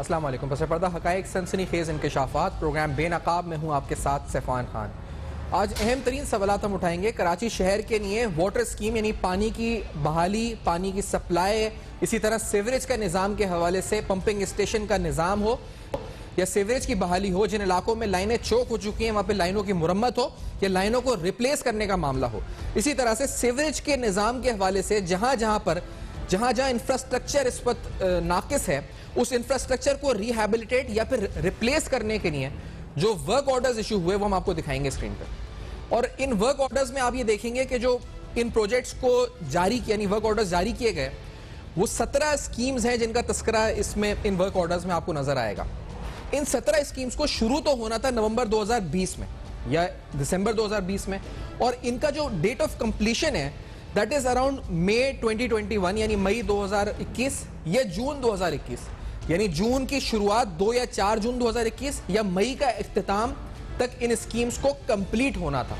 अस्सलाम वालेकुम। पस पर्दा हक़ाइक़ सनसनीखेज़ इंकशाफ़ात प्रोग्राम बेनकाब में हूँ आपके साथ सैफ़ान खान। आज अहम तरीन सवालात हम उठाएंगे। कराची शहर के लिए वाटर स्कीम यानी पानी की बहाली, पानी की सप्लाई, इसी तरह सीवरेज का निज़ाम के हवाले से पंपिंग स्टेशन का निज़ाम हो या सीवरेज की बहाली हो, जिन इलाकों में लाइनें चौक हो चुकी हैं वहाँ पे लाइनों की मुरम्मत हो या लाइनों को रिप्लेस करने का मामला हो। इसी तरह से सीवरेज के निज़ाम के हवाले से जहाँ जहाँ इंफ्रास्ट्रक्चर इस वक्त नाकिस है, उस इंफ्रास्ट्रक्चर को रिहैबिलिटेट या फिर रिप्लेस करने के लिए जो वर्क ऑर्डर्स इशू हुए वो हम आपको दिखाएंगे स्क्रीन पर। और इन वर्क ऑर्डर्स में आप ये देखेंगे कि जो इन प्रोजेक्ट्स को जारी यानी वर्क ऑर्डर्स जारी किए गए वो 17 स्कीम्स हैं जिनका तस्करा इसमें इन वर्क ऑर्डर्स में आपको नजर आएगा। इन 17 स्कीम्स को शुरू तो होना था नवंबर 2020 में या दिसंबर 2020 में, और इनका जो डेट ऑफ कंप्लीशन है दैट इज अराउंड मई 2021 यानी मई 2021 या जून 2021, यानी जून की शुरुआत 2 या 4 जून 2021 या मई का इख्तिताम तक इन स्कीम्स को कंप्लीट होना था।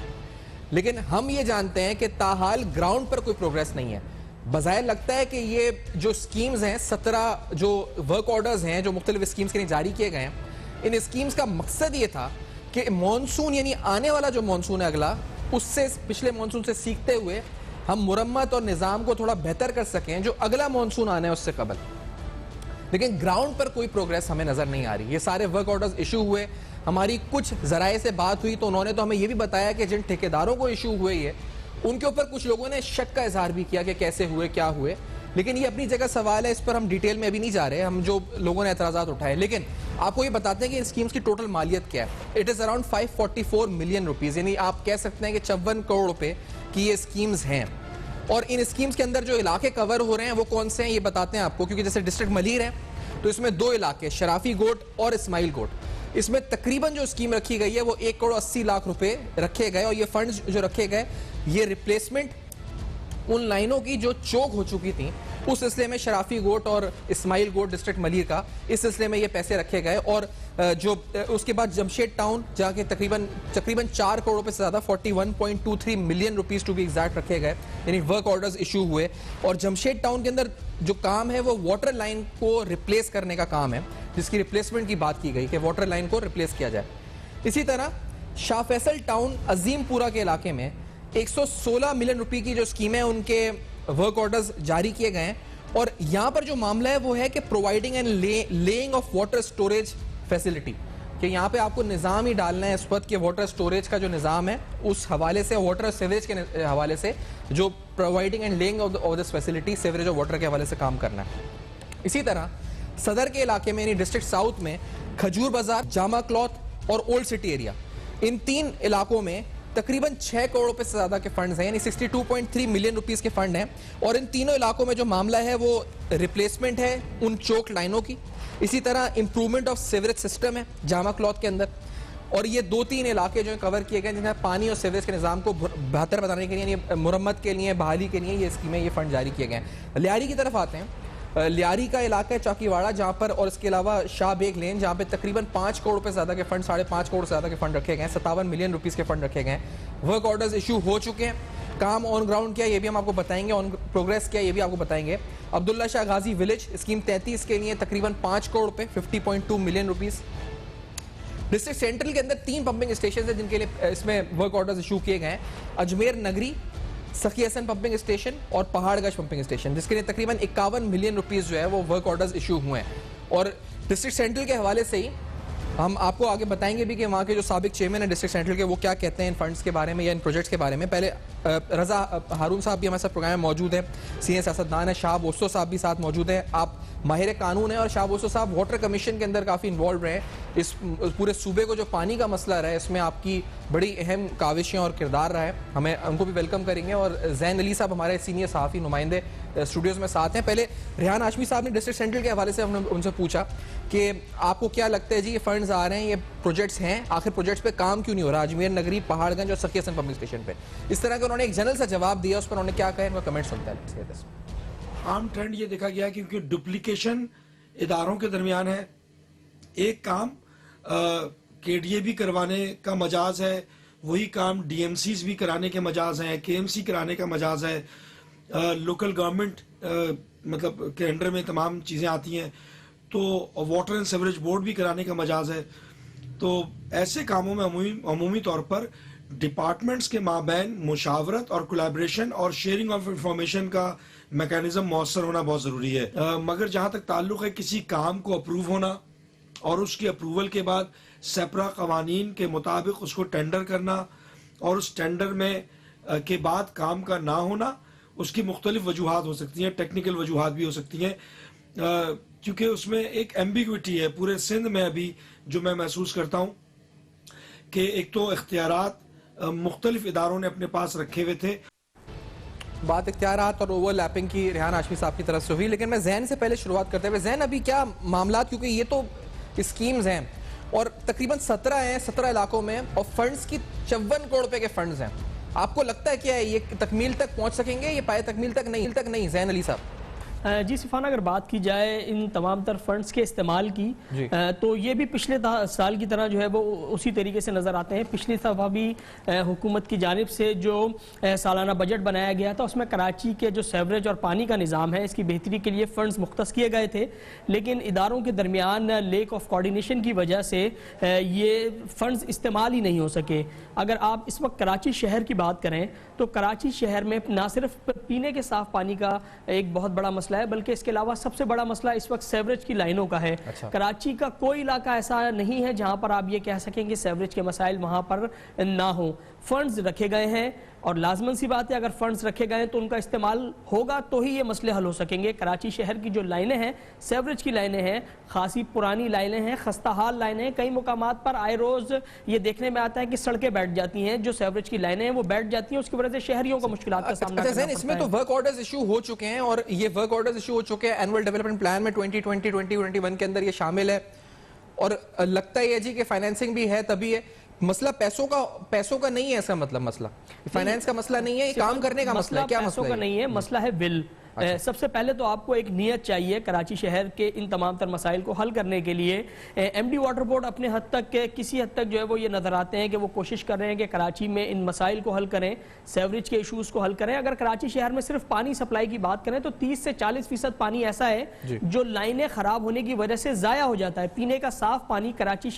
लेकिन हम ये जानते हैं कि ताहाल ग्राउंड पर कोई प्रोग्रेस नहीं है। बज़ाहिर लगता है कि ये जो स्कीम्स हैं, 17 जो वर्क ऑर्डर्स हैं जो मुख्तलिफ स्कीम्स के लिए जारी किए गए हैं, इन स्कीम्स का मकसद ये था कि मानसून यानी आने वाला जो मानसून है अगला, उससे पिछले मानसून से सीखते हुए हम मुरम्मत और निज़ाम को थोड़ा बेहतर कर सकें जो अगला मानसून आने है उससे कबल। लेकिन ग्राउंड पर कोई प्रोग्रेस हमें नजर नहीं आ रही। ये सारे वर्क ऑर्डर्स इशू हुए, हमारी कुछ जराए से बात हुई तो उन्होंने तो हमें ये भी बताया कि जिन ठेकेदारों को इशू हुए ये उनके ऊपर कुछ लोगों ने शक का इजहार भी किया कि कैसे हुए, क्या हुए। लेकिन ये अपनी जगह सवाल है, इस पर हम डिटेल में अभी नहीं जा रहे, हम जो लोगों ने एतराज़ात उठाए। लेकिन आपको ये बताते हैं कि इन स्कीम्स की टोटल मालियत क्या है। It is around 544 million rupees, यानी आप कह सकते हैं कि 54 करोड़ रुपए की ये स्कीम्स हैं। और इन स्कीम्स के अंदर जो इलाके कवर हो रहे हैं वो कौन से हैं ये बताते हैं आपको, क्योंकि जैसे डिस्ट्रिक्ट मलीर है तो इसमें 2 इलाके शराफी गोट और इस्माइल गोट, इसमें तकरीबन जो स्कीम रखी गई है वो 1 करोड़ 80 लाख रुपए रखे गए। और ये फंड्स जो रखे गए ये रिप्लेसमेंट उन लाइनों की जो चौक हो चुकी थी उस सिलसिले में शराफी गोट और इस्माइल गोट डिस्ट्रिक्ट मलीर का, इस सिलसिले में ये पैसे रखे गए। और जो उसके बाद जमशेद टाउन जाके तकरीबन 4 करोड़ रुपए से ज्यादा 41.23 million rupees to be exact रखे गए, यानी वर्क ऑर्डर्स इशू हुए। और जमशेद टाउन के अंदर जो काम है वो वाटर लाइन को रिप्लेस करने का काम है, जिसकी रिप्लेसमेंट की बात की गई कि वाटर लाइन को रिप्लेस किया जाए। इसी तरह शाह फैसल टाउन अजीमपुरा के इलाके में 116 मिलियन रुपए की जो स्कीम है उनके वर्क ऑर्डर्स जारी किए गए हैं। और यहां पर जो मामला है वो है कि providing and laying of water storage facility, कि यहाँ पे आपको निज़ाम ही डालना है इस वक्त के वाटर स्टोरेज का जो निज़ाम है उस हवाले से, वाटर सीवरेज के हवाले से जो providing and laying of this facility sewerage और वाटर के हवाले से काम करना है। इसी तरह सदर के इलाके में यानी डिस्ट्रिक्ट साउथ में खजूर बाजार, जामा क्लॉथ और ओल्ड सिटी एरिया, इन 3 इलाकों में तकरीबन 6 करोड़ रुपए से ज्यादा के फंड्स हैं, यानी 62.3 मिलियन रुपीस के फंड हैं। और इन तीनों इलाकों में जो मामला है वो रिप्लेसमेंट है उन चौक लाइनों की, इसी तरह इंप्रूवमेंट ऑफ सीवरेज सिस्टम है जामा क्लॉथ के अंदर। और ये 2-3 इलाके जो कवर किए गए जिनमें पानी और सीवरेज के निज़ाम को बेहतर बनाने के लिए, मुरम्मत के लिए, बहाली के लिए ये स्कीमें, ये फंड जारी किए गए हैं। लियारी की तरफ आते हैं। लियारी का इलाका है चौकीवाड़ा जहाँ पर, और इसके अलावा शाह बेग लेन जहाँ पे तकरीबन 5 करोड़ रुपए ज़्यादा के फंड, 5.5 करोड़ से ज़्यादा के फंड रखे गए हैं, 57 मिलियन रुपीज़ के फंड रखे गए हैं। वर्क ऑर्डर्स इशू हो चुके हैं, काम ऑन ग्राउंड किया ये भी हम आपको बताएंगे, ऑन प्रोग्रेस किया ये भी आपको बताएंगे। अब्दुल्ला शाह गाजी विलेज स्कीम 33 के लिए तकरीबन 5 करोड़ रुपए, 50.2 मिलियन रुपीज़। डिस्ट्रिक्ट सेंट्रल के अंदर 3 पंपिंग स्टेशन है जिनके लिए इसमें वर्क ऑर्डर्स इशू किए गए हैं, अजमेर नगरी, सखी हसन पंपिंग स्टेशन और पहाड़गंज पंपिंग स्टेशन, जिसके लिए तकरीबन 51 मिलियन रुपीस जो है वो वर्क ऑर्डर्स इशू हुए हैं। और डिस्ट्रिक्ट सेंट्रल के हवाले से ही हम आपको आगे बताएंगे भी कि वहाँ के जो साबिक चेयरमैन है डिस्ट्रिक्ट सेंट्रल के वो क्या कहते हैं इन फंड्स के बारे में या इन प्रोजेक्ट्स के बारे में। पहले रजा हारून साहब भी हमारे साथ प्रोग्राम में मौजूद है, सीनियर सियासतदान है, शाह बोस्तो साहब भी साथ मौजूद है, आप माहिर कानून है। और शाह बोस्तो साहब वाटर कमीशन के अंदर काफ़ी इन्वॉल्व रहे, इस पूरे सूबे को जो पानी का मसला रहा है इसमें आपकी बड़ी अहम काविशें और किरदार रहा है, हमें उनको भी वेलकम करेंगे। और जैन अली साहब हमारे सीनियर सहाफ़ी नुमाइंदे स्टूडियोज़ में साथ हैं। पहले रेहान हाशमी साहब ने डिस्ट्रिक्ट सेंट्रल के हवाले से हमने उनसे पूछा कि आपको क्या लगता है जी ये फंड्स आ रहे हैं, ये प्रोजेक्ट्स हैं, आखिर प्रोजेक्ट्स पे काम क्यों नहीं हो रहा अजमेर नगरी, पहाड़गंज और सखी हसन पंपिंग स्टेशन पे? इस तरह का उन्होंने एक जनरल सा जवाब दिया, उस पर उन्होंने क्या कहा, इनका कमेंट सुनते हैं। आम ट्रेंड ये देखा गया क्योंकि डुप्लीकेशन इदारों के दरमियान है, एक काम केडीए भी करवाने का मजाज है, वही काम डीएमसीज भी कराने के मजाज हैं, केएमसी कराने का मजाज है, लोकल गवर्नमेंट मतलब के अंडर में तमाम चीज़ें आती हैं। तो वाटर एंड सीवरेज बोर्ड भी कराने का मजाज है। तो ऐसे कामों में अमूमी तौर पर डिपार्टमेंट्स के माबैन मुशावरत और कोलैबोरेशन और शेयरिंग ऑफ इंफॉर्मेशन का मैकेनिज्म मौसर होना बहुत ज़रूरी है। मगर जहाँ तक ताल्लुक़ है किसी काम को अप्रूव होना और उसकी अप्रूवल के बाद सेपरा कवानीन के मुताबिक उसको टेंडर करना और उस टेंडर में के बाद काम का ना होना, उसकी मुख्तलिफ वजूहात हो सकती हैं, टेक्निकल वजूहात भी हो सकती हैं, क्योंकि उसमें एक एम्बिग्विटी है पूरे सिंध में अभी जो मैं महसूस करता हूँ कि एक तो इख्तियारात मुख्तलिफ इदारों ने अपने पास रखे हुए थे। बात इख्तियारात और ओवरलैपिंग की रेहान हाशमी साहब की तरफ से हुई, लेकिन मैं जैन से पहले शुरुआत करते हुए, जैन अभी क्या मामला, क्योंकि ये तो स्कीम्स हैं और तकरीबन 17 हैं 17 इलाकों में और फंड्स की 54 करोड़ रुपए के फंड्स हैं, आपको लगता है क्या ये तकमील तक पहुंच सकेंगे? ये पाए तकमील तक नहीं जैन अली साहब? जी सिफाना, अगर बात की जाए इन तमाम तर फंड्स के इस्तेमाल की तो ये भी पिछले साल की तरह जो है वो उसी तरीके से नज़र आते हैं। पिछली दफ़ा भी हुकूमत की जानिब से जो सालाना बजट बनाया गया था उसमें कराची के जो सेवरेज और पानी का निज़ाम है इसकी बेहतरी के लिए फ़ंड्स मुख्तस किए गए थे, लेकिन इदारों के दरमियान लेक ऑफ कोऑर्डिनेशन की वजह से ये फ़ंड्स इस्तेमाल ही नहीं हो सके। अगर आप इस वक्त कराची शहर की बात करें तो कराची शहर में ना सिर्फ पीने के साफ़ पानी का एक बहुत बड़ा मसला है, बल्कि इसके अलावा सबसे बड़ा मसला इस वक्त सेवरेज की लाइनों का है। अच्छा। कराची का कोई इलाका ऐसा नहीं है जहां पर आप ये कह सकें कि सेवरेज के मसाइल वहां पर ना हो। फंड्स रखे गए हैं और लाजमन सी बात है अगर फंड्स रखे गए हैं तो उनका इस्तेमाल होगा तो ही ये मसले हल हो सकेंगे। कराची शहर की जो लाइनें हैं, सेवरेज की लाइनें हैं, खासी पुरानी लाइनें हैं, खस्ताहाल लाइनें हैं। कई मुकामात पर आए रोज ये देखने में आता है कि सड़कें बैठ जाती हैं, जो सेवरेज की लाइनें हैं वो बैठ जाती हैं, उसकी वजह से शहरियों को मुश्किलात का सामना करना पड़ता है। इसमें तो वर्क ऑर्डर्स इशू हो चुके हैं और ये वर्क ऑर्डर्स इशू हो चुके हैं एनुअल डेवलपमेंट प्लान में 2020-2021 के अंदर ये शामिल है और लगता है जी कि फाइनेंसिंग भी है, तभी है मसला पैसों का नहीं है। ऐसा मतलब मसला फाइनेंस का मसला नहीं है, ये काम करने का मसला है। क्या पैसों का नहीं है, मसला है विल। अच्छा। सबसे पहले तो आपको एक नियत चाहिए कराची शहर के इन तमाम तर मसाइल को हल करने के लिए। एमडी वाटर बोर्ड अपने हद तक किसी हद तक जो है वो ये नजर आते हैं कि वो कोशिश कर रहे हैं कि कराची में इन मसाइल को हल करें, सेवरेज के इशूज को हल करें। अगर कराची शहर में सिर्फ पानी सप्लाई की बात करें तो 30 से 40% पानी ऐसा है जो लाइनें खराब होने की वजह से जाया हो जाता है। पीने का साफ पानी कराची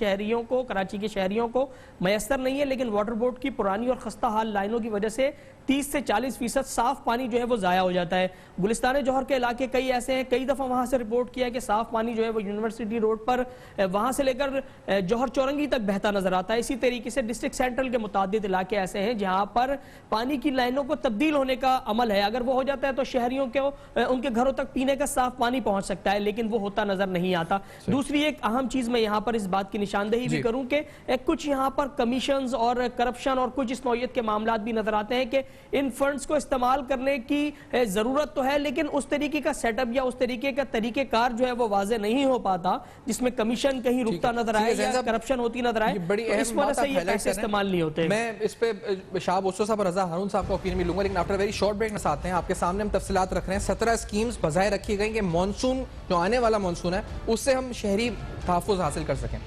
के शहरियों को मैसर नहीं है, लेकिन वाटर बोर्ड की पुरानी और खस्ता हाल लाइनों की वजह से 30 से 40% साफ पानी जो है वो जाया हो जाता है। गुलिस्तान जौहर के इलाके कई ऐसे हैं, कई दफा वहां से रिपोर्ट किया कि साफ पानी जो है वो यूनिवर्सिटी रोड पर वहां से लेकर जौहर चौरंगी तक बहता नजर आता है। इसी तरीके से डिस्ट्रिक्ट सेंट्रल के मुतादिद इलाके ऐसे हैं जहां पर पानी की लाइनों को तब्दील होने का अमल है। अगर वो हो जाता है तो शहरियों को उनके घरों तक पीने का साफ पानी पहुंच सकता है, लेकिन वो होता नजर नहीं आता। दूसरी एक अहम चीज मैं यहाँ पर इस बात की निशानदेही भी करूं कि कुछ यहाँ पर कमीशन और करप्शन और कुछ इस नौयत के मामला भी नजर आते हैं कि इन फंड्स को इस्तेमाल करने की जरूरत तो है, लेकिन उस तरीके का सेटअप या उस तरीके का तरीकेकार जो है वो वाजे नहीं हो पाता, जिसमें कमीशन कहीं रुकता नजर आए या करप्शन होती नजर आए। बड़ी तो इस वजह से ये पैसे इस्तेमाल नहीं होते। मैं इस पे शाह बोसो साहब और रजा हारून साहब का ओपिनियन भी लूंगा, लेकिन आफ्टर वेरी शॉर्ट ब्रेक में आते हैं। आपके सामने हम तफसीलात रख रहे हैं। 17 स्कीम्स बजाय रखी गई कि मानसून जो आने वाला मानसून है उससे हम शहरी तहफ़्फ़ुज़ हासिल कर सकें,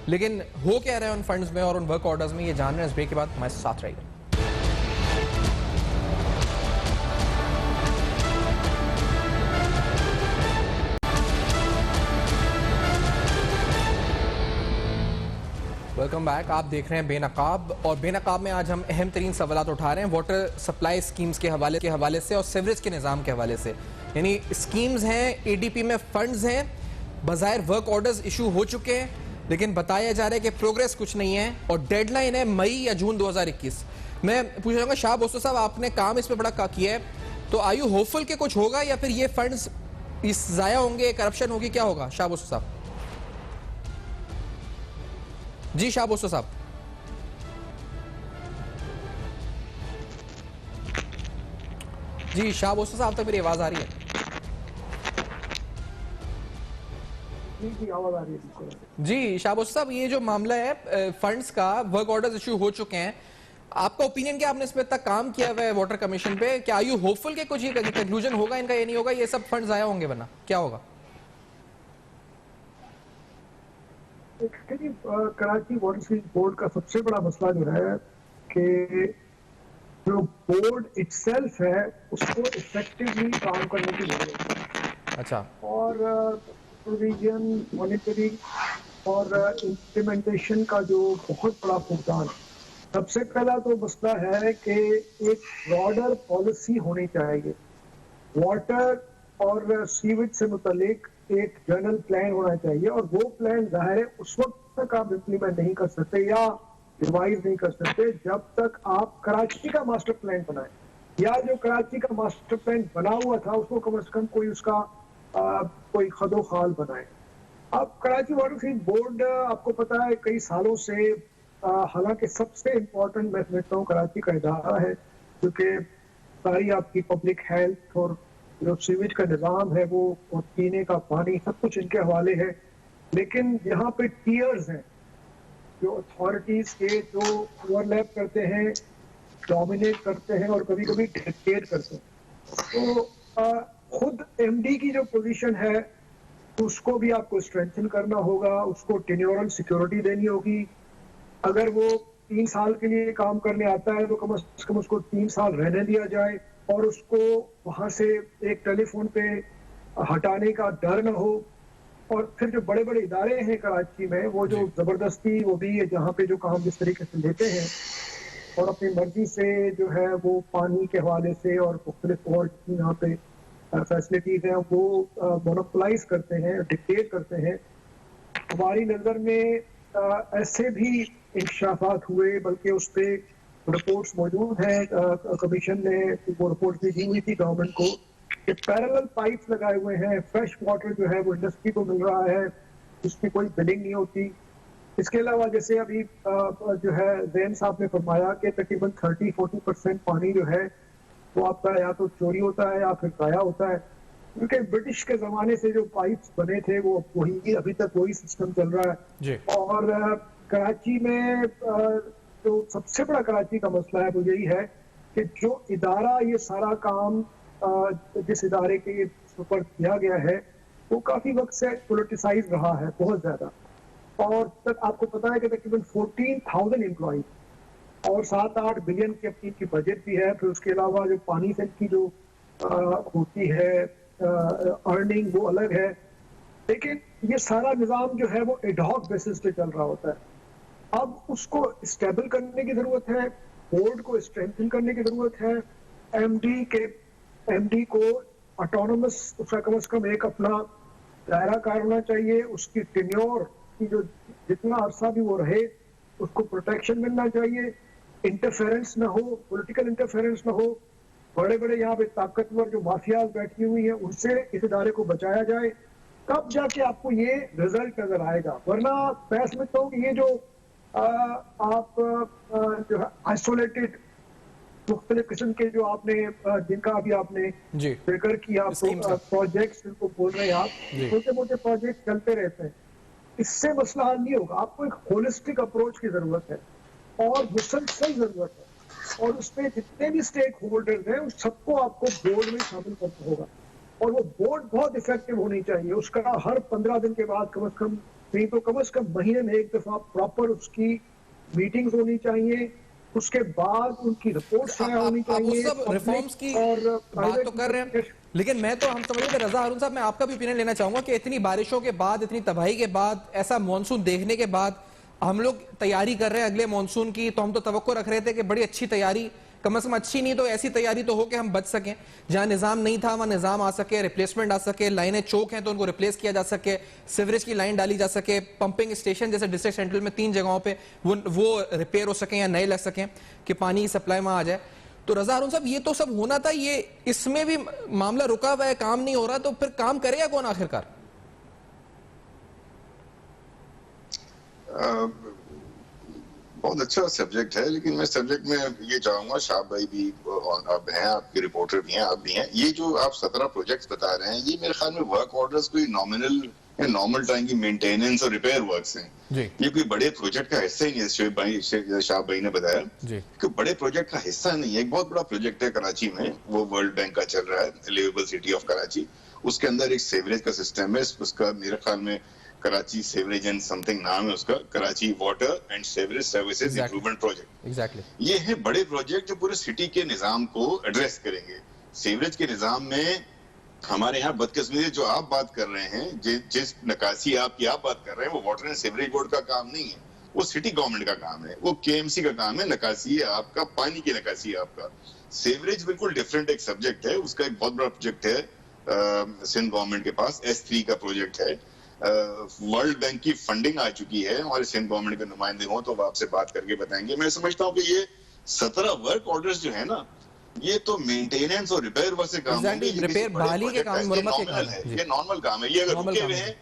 लेकिन हो क्या रहे हैं उन फंड्स में और उन वर्क ऑर्डर्स में, ये जान रहे हैं। इस ब्रेक के बाद हमारे साथ रहेगा। Welcome back. आप देख रहे हैं बेनकाब, और बेनकाब में आज हम अहम तरीन सवाल उठा रहे हैं वाटर सप्लाई स्कीम्स के हवाले से और सीवरेज के निज़ाम के हवाले से। यानी स्कीम्स हैं, एडीपी में फंड्स हैं, बज़ाहिर वर्क ऑर्डर्स इशू हो चुके हैं, लेकिन बताया जा रहा है कि प्रोग्रेस कुछ नहीं है और डेडलाइन है मई या जून 2021। मैं पूछ रहा हूँ शाह बोसो साहब, आपने काम इस पर बड़ा किया है, तो आर यू होपफुल के कुछ होगा या फिर ये फंड्स इस ज़ाया होंगे, करप्शन होगी, क्या होगा? शाह बोसो साहब। जी शाह बोसो साहब। जी शाह बोसो साहब, तक मेरी आवाज आ रही है? जी शाह बोसो साहब, ये जो मामला है फंड्स का, वर्क ऑर्डर्स इशू हो चुके हैं, आपका ओपिनियन क्या? आपने इस पे तक काम किया हुआ है वाटर कमीशन पे, क्या आर यू होपफुल के कुछ कंक्लूजन होगा इनका? ये नहीं होगा ये सब फंड्स आया होंगे, वरना क्या होगा? कराची वाटर सीवरेज बोर्ड का सबसे बड़ा मसला जो है कि जो बोर्ड इटसेल्फ है उसको इफेक्टिवली काम करने की जरूरत है। अच्छा। और सुपरविजन, मॉनिटरिंग और इम्प्लीमेंटेशन का जो बहुत बड़ा फुकदान, सबसे पहला तो मसला है कि एक ब्रॉडर पॉलिसी होनी चाहिए। वाटर और सीवेज से मुतालिक एक जनरल प्लान होना चाहिए, और वो प्लान जाहिर है उस वक्त तक आप इम्प्लीमेंट नहीं कर सकते या रिवाइज नहीं कर सकते जब तक आप कराची का मास्टर प्लान बनाएं, या जो कराची का मास्टर प्लान बना हुआ था उसको कम से कम कोई उसका कोई खदो खाल बनाए। अब कराची वाटर फीड बोर्ड आपको पता है कई सालों से, हालांकि सबसे इम्पोर्टेंट मैं समझता हूँ कराची का इदारा है, क्योंकि सारी आपकी पब्लिक हेल्थ और जो सीवेज का निज़ाम है वो, और पीने का पानी, सब कुछ इनके हवाले है। लेकिन यहाँ पे टीयर्स हैं जो अथॉरिटीज के जो ओवरलैप करते हैं, डोमिनेट करते हैं और कभी कभी डिक्टेट करते हैं। तो खुद एमडी की जो पोजीशन है उसको भी आपको स्ट्रेंथन करना होगा, उसको टेन्योरल सिक्योरिटी देनी होगी। अगर वो 3 साल के लिए काम करने आता है तो कम से कम उसको 3 साल रहने दिया जाए, और उसको वहां से एक टेलीफोन पे हटाने का डर न हो। और फिर जो बड़े बड़े इदारे हैं कराची में, वो जो जबरदस्ती वो भी है, जहाँ पे जो काम जिस तरीके से लेते हैं और अपनी मर्जी से जो है वो पानी के हवाले से और मुख्तलिफ और यहाँ पे फैसिलिटीज हैं वो मोनोपोलाइज करते हैं, डिक्टेट करते हैं। हमारी नज़र में ऐसे भी इंकशाफात हुए, बल्कि उस पर रिपोर्ट्स मौजूद हैं, कमीशन ने वो रिपोर्ट भी दी हुई थी गवर्नमेंट को, कि पैरेलल पाइप्स लगाए हुए हैं, फ्रेश वाटर जो है वो इंडस्ट्री को मिल रहा है, उसकी कोई बिलिंग नहीं होती। इसके अलावा जैसे अभी जो है जैन साहब ने फरमाया कि तकरीबन 30-40% पानी जो है वो आपका या तो चोरी होता है या फिर ज़ाया होता है, क्योंकि ब्रिटिश के ज़माने से जो पाइप्स बने थे वो वही अभी तक वही सिस्टम चल रहा है। और कराची में जो सबसे बड़ा कराची का मसला है वो यही है कि जो इदारा ये सारा काम जिस इदारे के ऊपर किया गया है वो काफी वक्त से पोलिटिसाइज रहा है बहुत ज्यादा। और तक आपको पता है कि तकरीबन 14,000 एम्प्लॉइज और 7-8 बिलियन की अपनी की बजट भी है। फिर उसके अलावा जो पानी से की जो होती है अर्निंग वो अलग है। लेकिन ये सारा निज़ाम जो है वो एडहॉक बेसिस पे चल रहा होता है। अब उसको स्टेबल करने की जरूरत है, बोर्ड को स्ट्रेंथन करने की जरूरत है, एमडी को ऑटोनोमस उसका कम से कम एक अपना दायरा कार होना चाहिए, उसकी टेन्योर की जो जितना अरसा भी वो रहे उसको प्रोटेक्शन मिलना चाहिए, इंटरफेरेंस ना हो, पॉलिटिकल इंटरफेरेंस ना हो। बड़े बड़े यहाँ पे ताकतवर जो माफियाज बैठी हुई हैं उनसे इस इदारे को बचाया जाए, तब जाके आपको ये रिजल्ट नजर आएगा। वरना मैं समझता हूँ कि ये जो आप जो है आइसोलेटेड मुख्तलिफ किस्म के जो आपने जिनका अभी आपने जिक्र किया प्रोजेक्ट्स जिनको बोल रहे हैं आप, छोटे मोटे प्रोजेक्ट चलते रहते हैं, इससे मसला हल नहीं होगा। आपको एक होलिस्टिक अप्रोच की जरूरत है और मुसलसल जरूरत है, और उसमें जितने भी स्टेक होल्डर्स हैं उस सबको आपको बोर्ड में शामिल करना होगा। और वो बोर्ड बहुत इफेक्टिव होनी चाहिए, उसका हर 15 दिन के बाद कम से कम नहीं तो कम से कम महीने में एक दफा प्रॉपर उसकी मीटिंग्स होनी चाहिए, उसके बाद उनकी रिपोर्ट्स होनी चाहिए। सब रिफॉर्म्स की बात तो कर रहे हैं, लेकिन मैं तो हम समझ रहे थे रजा हारून साहब, मैं आपका भी ओपिनियन लेना चाहूंगा कि इतनी बारिशों के बाद, इतनी तबाही के बाद, ऐसा मॉनसून देखने के बाद हम लोग तैयारी कर रहे हैं अगले मॉनसून की, तो हम तो तवक्को रख रहे थे कि बड़ी अच्छी तैयारी, कम से कम अच्छी नहीं तो ऐसी तैयारी तो हो कि हम बच सकें, जहां निजाम नहीं था वहां निजाम आ सके, रिप्लेसमेंट आ सके, लाइनें चौक हैं तो उनको रिप्लेस किया जा सके, सीवरेज की लाइन डाली जा सके, पंपिंग स्टेशन जैसे डिस्ट्रिक्ट सेंट्रल में 3 जगहों पे वो रिपेयर हो सके या नए लग सकें कि पानी की सप्लाई वहां आ जाए। तो रजा हारून साहब ये तो सब होना था, ये इसमें भी मामला रुका हुआ है, काम नहीं हो रहा, तो फिर काम करेगा कौन आखिरकार? बहुत अच्छा सब्जेक्ट है, लेकिन मैं सब्जेक्ट में ये चाहूंगा, शाह भाई भी आप हैं, आपके रिपोर्टर भी हैं, आप भी हैं, ये जो आप 17 प्रोजेक्ट्स बता रहे हैं, ये मेरे ख्याल में वर्क ऑर्डर्स कोई नॉर्मल टाइम की मेंटेनेंस और रिपेयर वर्क्स हैं। ये कोई बड़े प्रोजेक्ट का हिस्सा ही नहीं है। शाह भाई ने बताया कि बड़े प्रोजेक्ट का हिस्सा नहीं है। एक बहुत बड़ा प्रोजेक्ट है कराची में, वो वर्ल्ड बैंक का चल रहा है, लिवेबल सिटी ऑफ कराची। उसके अंदर एक सीवरेज का सिस्टम है, उसका मेरे ख्याल में कराची सीवरेज एंड समथिंग नाम है उसका, Karachi water and sewerage services improvement project. ये है बड़े प्रोजेक्ट जो पूरे सिटी के निजाम को एड्रेस करेंगे। सीवरेज के निजाम में हमारे यहाँ बदकिस्मती जो आप बात कर रहे हैं, जिस निकासी आप बात कर रहे हैं, वो वाटर एंड सीवरेज बोर्ड का काम नहीं है, वो सिटी गवर्नमेंट का काम है, वो केएमसी का काम है। निकासी है आपका, पानी की निकासी है आपका। सीवरेज बिल्कुल डिफरेंट एक सब्जेक्ट है, उसका एक बहुत बड़ा प्रोजेक्ट है सिंध गवर्नमेंट के पास, S3 का प्रोजेक्ट है। वर्ल्ड बैंक की फंडिंग आ चुकी है, हमारे सिंध गवर्नमेंट के नुमाइंदे हो तो वो आपसे बात करके बताएंगे। मैं समझता हूँ कि ये 17 वर्क ऑर्डर्स जो है ना, ये तो मेंटेनेंस और रिपेयर वर्क से काम Exactly, रिपेयर बहाली के काम, मुरम्मत के काम है। ये नॉर्मल काम है। ये अगर रुके हुए हैं,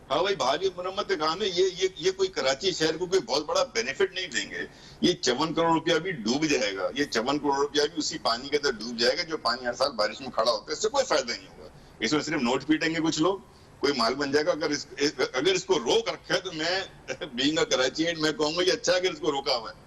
हाँ भाई, बहाली मुरम्मत के काम है। ये कोई कराची शहर को कोई बहुत बड़ा बेनिफिट नहीं देंगे। ये 54 करोड़ रुपया भी डूब जाएगा, ये 54 करोड़ रुपया भी उसी पानी के अंदर डूब जाएगा जो पानी हर साल बारिश में खड़ा होता है। इससे कोई फायदा नहीं होगा। इसमें सिर्फ नोट पीटेंगे कुछ लोग, कोई माल बन जाएगा। अगर इसको रोक रखा है तो मैं बीइंग अ कराची, मैं कहूंगा ये अच्छा है अगर इसको रोका हुआ है।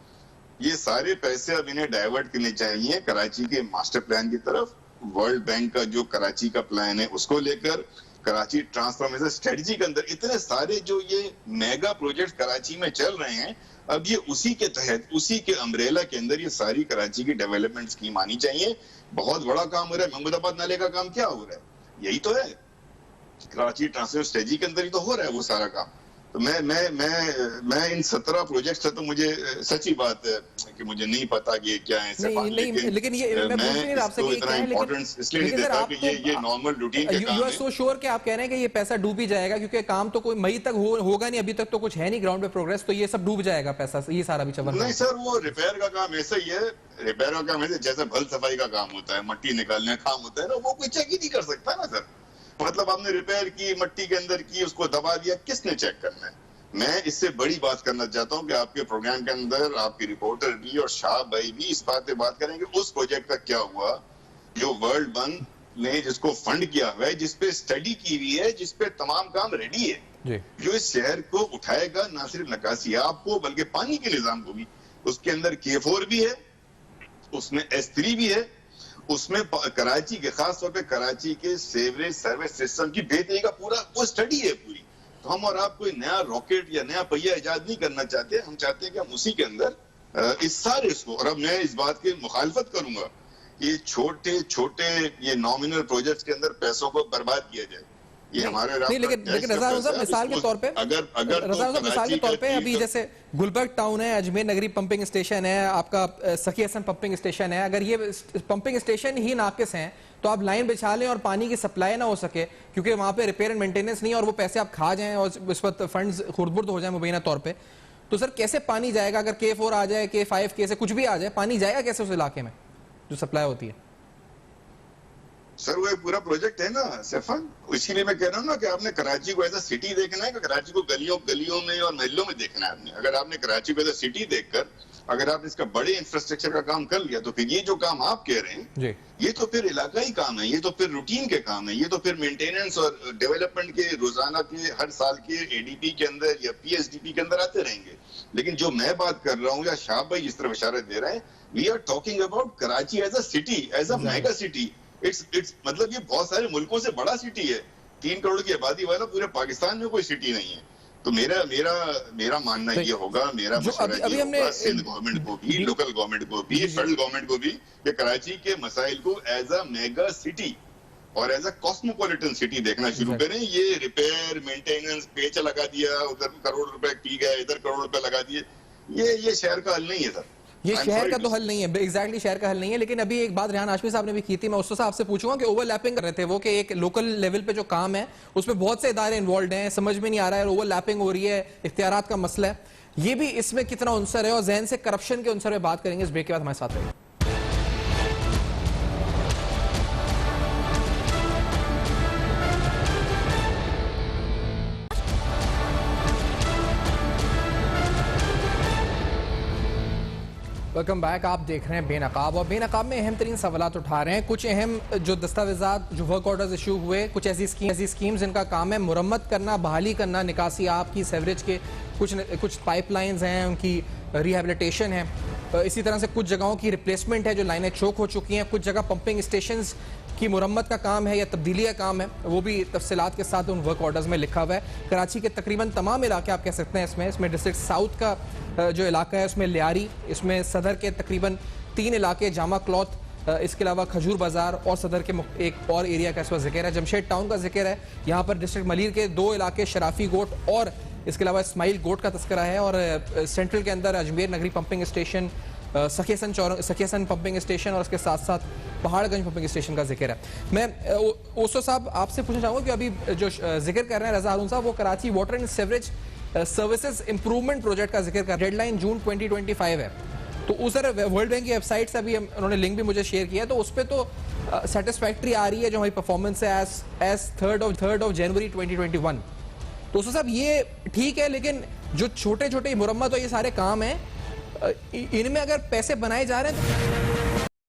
ये सारे पैसे अब इन्हें डाइवर्ट करने चाहिए कराची के मास्टर प्लान की तरफ। वर्ल्ड बैंक का जो कराची का प्लान है उसको लेकर, कराची ट्रांसफॉर्मेशन स्ट्रेटजी के अंदर इतने सारे जो ये मेगा प्रोजेक्ट कराची में चल रहे हैं, अब ये उसी के तहत, उसी के अम्ब्रेला के अंदर ये सारी कराची की डेवलपमेंट स्कीम आनी चाहिए। बहुत बड़ा काम हो रहा है। महमूदाबाद नाले का काम क्या हो रहा है? यही तो है, कराची ट्रांसफॉर्मेशन स्ट्रेटजी के अंदर ही तो हो रहा है वो सारा काम। तो मैं इन 17 प्रोजेक्ट से तो मुझे सच्ची बात है कि मुझे नहीं पता कि क्या है। नहीं, लेकिन ये मैं पूछ नहीं रहा आपसे कि क्या है, लेकिन इसलिए नहीं देता कि ये नॉर्मल रूटीन के काम है। सो श्योर कि आप कह रहे हैं कि ये पैसा डूब ही जाएगा, क्योंकि काम तो कोई मई तक होगा नहीं, अभी तक तो कुछ है नहीं ग्राउंड पे प्रोग्रेस, तो ये सब डूब जाएगा पैसा, ये सारा भी चवन। नहीं सर, वो रिपेयर का काम ऐसा ही है। रिपेयर का काम ऐसे जैसे भल सफाई का काम होता है, मट्टी निकालने का काम होता है ना, वो कोई चेक ही नहीं कर सकता ना सर। मतलब आपने रिपेयर की, मट्टी के अंदर की, उसको दबा दिया, किसने चेक करना है? मैं इससे बड़ी बात करना चाहता हूं कि आपके प्रोग्राम के अंदर आपके रिपोर्टर भी और शाह भाई भी इस बात पे बात करेंगे उस प्रोजेक्ट का क्या हुआ जो वर्ल्ड बैंक ने जिसको फंड किया हुआ है, जिसपे स्टडी की हुई है, जिसपे तमाम काम रेडी है जी। जो इस शहर को उठाएगा, ना सिर्फ नकासी आपको बल्कि पानी के निजाम को भी। उसके अंदर K4 भी है, उसमें S3 भी है, उसमें कराची के, खास तौर पे कराची के सीवरेज सर्विस सिस्टम की बेहतरी का पूरा वो स्टडी है पूरी। तो हम और आप कोई नया रॉकेट या नया पहिया इजाद नहीं करना चाहते। हम चाहते हैं कि हम उसी के अंदर इस सारे इसको, और अब मैं इस बात की मुखालफत करूंगा कि छोटे छोटे ये नॉमिनल प्रोजेक्ट्स के अंदर पैसों को बर्बाद किया जाए। ये हमारे नहीं, लेकिन रज़ा साहब मिसाल के तौर पे, अगर रज़ा साहब मिसाल के तौर पे अभी जैसे गुलबर्ग टाउन है, अजमेर नगरी पंपिंग स्टेशन है, आपका सखी हसन पंपिंग स्टेशन है, अगर ये पंपिंग स्टेशन ही नाकिस हैं तो आप लाइन बिछा लें और पानी की सप्लाई ना हो सके क्योंकि वहां पे रिपेयर एंड मेंटेनेंस नहीं है और वो पैसे आप खा जाएं और इस वक्त फंड्स खुर्द-बुर्द हो जाए मुबैना तौर पे, तो सर कैसे पानी जाएगा? अगर K4 आ जाए, K5, K से कुछ भी आ जाए, पानी जाएगा कैसे उस इलाके में जो सप्लाई होती है? सर वो एक पूरा प्रोजेक्ट है ना सैफान, इसीलिए मैं कह रहा हूँ ना कि आपने कराची को एज अ सिटी देखना है कि कराची को गलियों गलियों में और महलों में देखना है आपने। अगर आपने कराची को एज अ सिटी देखकर अगर आपने इसका बड़े इंफ्रास्ट्रक्चर का काम कर लिया तो फिर ये जो काम आप कह रहे हैं ये तो फिर इलाकाई काम है, ये तो फिर रूटीन के काम है, ये तो फिर मेंटेनेंस और डेवलपमेंट के रोजाना के हर साल के ADP के अंदर या PSDP के अंदर आते रहेंगे। लेकिन जो मैं बात कर रहा हूँ या शाह भाई जिस तरफ इशारा दे रहे हैं, we are talking about Karachi as a city, as a mega city. It's मतलब ये बहुत सारे मुल्कों से बड़ा सिटी है। 3 करोड़ की आबादी वाला पूरे पाकिस्तान में कोई सिटी नहीं है। तो मेरा मानना ये होगा, मेरा मशवरा ये होगा सिंध गवर्नमेंट को भी, लोकल गवर्नमेंट को भी, फेडरल गवर्नमेंट को भी कि कराची के मसाइल को एज अ मेगा सिटी और एज अ कॉस्मोपॉलिटन सिटी देखना शुरू करें। ये रिपेयर मेंटेनेंस पेच लगा दिया, उधर करोड़ रुपए की गए, इधर करोड़ रुपए लगा दिए, ये शहर का हल नहीं है सर। ये शहर का तो हल नहीं है, एग्जैक्टली शहर का हल नहीं है। लेकिन अभी एक बात रेहान हाशमी साहब ने भी की थी, मैं उससे आपसे पूछूंगा कि ओवरलैपिंग कर रहे थे वो कि एक लोकल लेवल पे जो काम है उसमें बहुत से इदारे इन्वॉल्व हैं, समझ में नहीं आ रहा है, ओवरलैपिंग हो रही है, इख्तियारात का मसला है, ये भी इसमें कितना अंसर है और जहन से करप्शन के अंसर में बात करेंगे इस ब्रेक के बाद। हमारे साथ रहिए। Welcome back. आप देख रहे हैं बेनकाब और बेनकाब में अहम तरीन सवालात उठा रहे हैं। कुछ अहम जो दस्तावेजात जो वर्क ऑर्डर्स इशू हुए, कुछ ऐसी स्कीम्स जिनका काम है मुरम्मत करना, बहाली करना, निकासी आपकी सेवरेज के कुछ पाइपलाइंस हैं उनकी रिहेबिलिटेशन है। इसी तरह से कुछ जगहों की रिप्लेसमेंट है जो लाइनें चोक हो चुकी हैं, कुछ जगह पंपिंग स्टेशंस की मुरम्मत का काम है या तब्दीली का काम है, वो भी तफसीलात के साथ उन वर्क ऑर्डर्स में लिखा हुआ है। कराची के तकरीबन तमाम इलाके आप कह सकते हैं इसमें डिस्ट्रिक्ट साउथ का जो इलाका है उसमें लियारी, इसमें सदर के तकरीबन 3 इलाके, जामा क्लॉथ, इसके अलावा खजूर बाजार और सदर के एक और एरिया का इस वक्त जिक्र है, जमशेद टाउन का जिक्र है। यहाँ पर डिस्ट्रिक्ट मलीर के 2 इलाके शराफी गोट और इसके अलावा इस्माइल गोट का तस्करा है, और सेंट्रल के अंदर अजमेर नगरी पंपिंग स्टेशन, सखियसन पंपिंग स्टेशन और उसके साथ साथ पहाड़गंज पंपिंग स्टेशन का जिक्र है। मैं ओसो साहब आपसे पूछना चाहूँगा कि अभी जो जिक्र कर रहे हैं रजा हारून साहब, वो Karachi water and sewerage services improvement project का जिक्र कर, डेडलाइन जून 2025 है। तो उस वर्ल्ड बैंक की वेबसाइट से अभी उन्होंने लिंक भी मुझे शेयर किया, तो उस पर तो सेटिस्फैक्ट्री आ रही है जो हमारी परफॉर्मेंस है एज 3rd of January 2021। तो उसको साहब ये ठीक है, लेकिन जो छोटे छोटे मुरम्मत और ये सारे काम हैं, इनमें अगर पैसे बनाए जा रहे हैं तो